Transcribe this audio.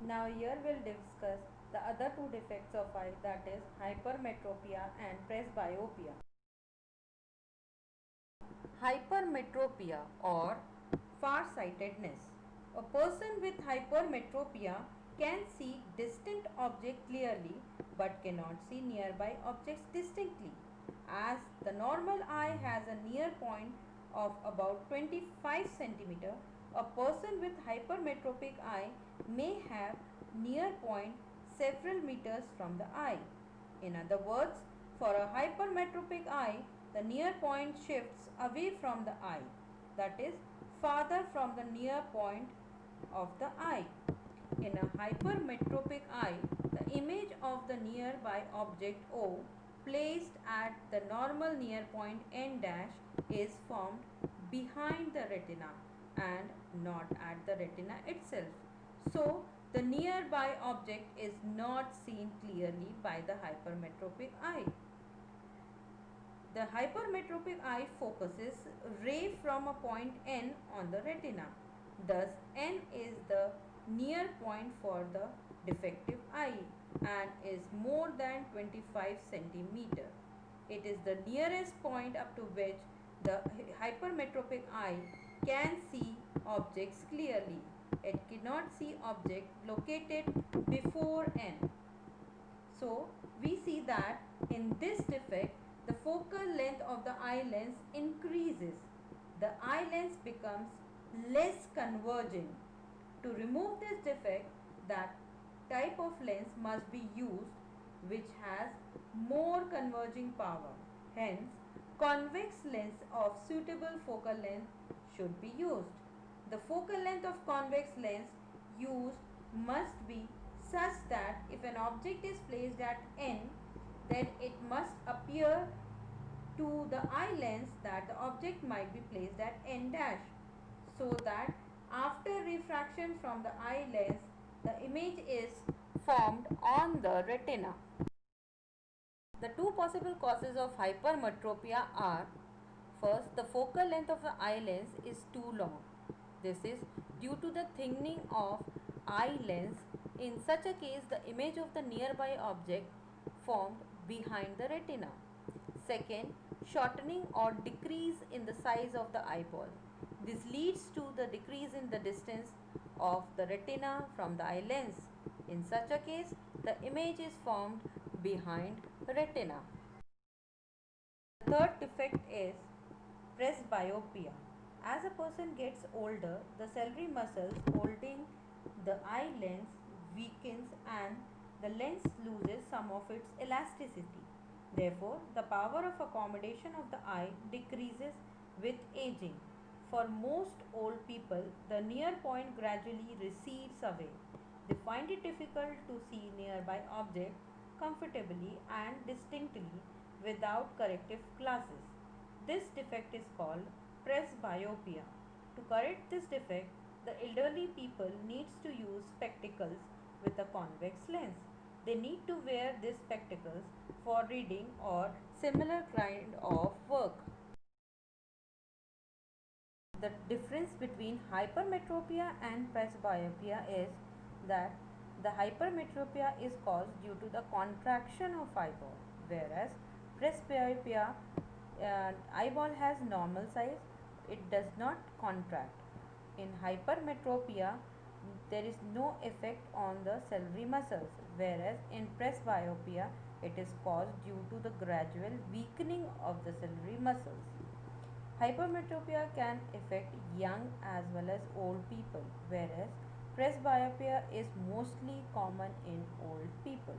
Now here we'll discuss the other two defects of eye, that is hypermetropia and presbyopia. Hypermetropia or farsightedness. A person with hypermetropia can see distant objects clearly but cannot see nearby objects distinctly. As the normal eye has a near point of about 25 cm, a person with hypermetropic eye may have near point several meters from the eye. In other words, for a hypermetropic eye, the near point shifts away from the eye, that is, farther from the near point of the eye. In a hypermetropic eye, the image of the nearby object O placed at the normal near point N dash is formed behind the retina and not at the retina itself. So, the nearby object is not seen clearly by the hypermetropic eye. The hypermetropic eye focuses ray from a point N on the retina. Thus, N is the near point for the defective eye and is more than 25 centimeter. It is the nearest point up to which the hypermetropic eye can see objects clearly. It cannot see objects located before N. So, we see that in this defect, the focal length of the eye lens increases. The eye lens becomes less converging. To remove this defect, that type of lens must be used which has more converging power. Hence, convex lens of suitable focal length should be used. The focal length of convex lens used must be such that if an object is placed at N, then it must appear to the eye lens that the object might be placed at N dash, so that after refraction from the eye lens, the image is formed on the retina. The two possible causes of hypermetropia are: first, the focal length of the eye lens is too long. This is due to the thinning of eye lens. In such a case, the image of the nearby object formed behind the retina. Second, shortening or decrease in the size of the eyeball. This leads to the decrease in the distance of the retina from the eye lens. In such a case, the image is formed behind retina. The third defect is presbyopia. As a person gets older, the ciliary muscles holding the eye lens weakens and the lens loses some of its elasticity. Therefore, the power of accommodation of the eye decreases with aging. For most old people, the near point gradually recedes away. They find it difficult to see nearby objects comfortably and distinctly without corrective glasses. This defect is called presbyopia. To correct this defect, the elderly people needs to use spectacles with a convex lens. They need to wear these spectacles for reading or similar kind of work. The difference between hypermetropia and presbyopia is that the hypermetropia is caused due to the contraction of eyeball, whereas presbyopia eyeball has normal size, it does not contract. In hypermetropia, there is no effect on the ciliary muscles, whereas in presbyopia, it is caused due to the gradual weakening of the ciliary muscles. Hypermetropia can affect young as well as old people, whereas presbyopia is mostly common in old people.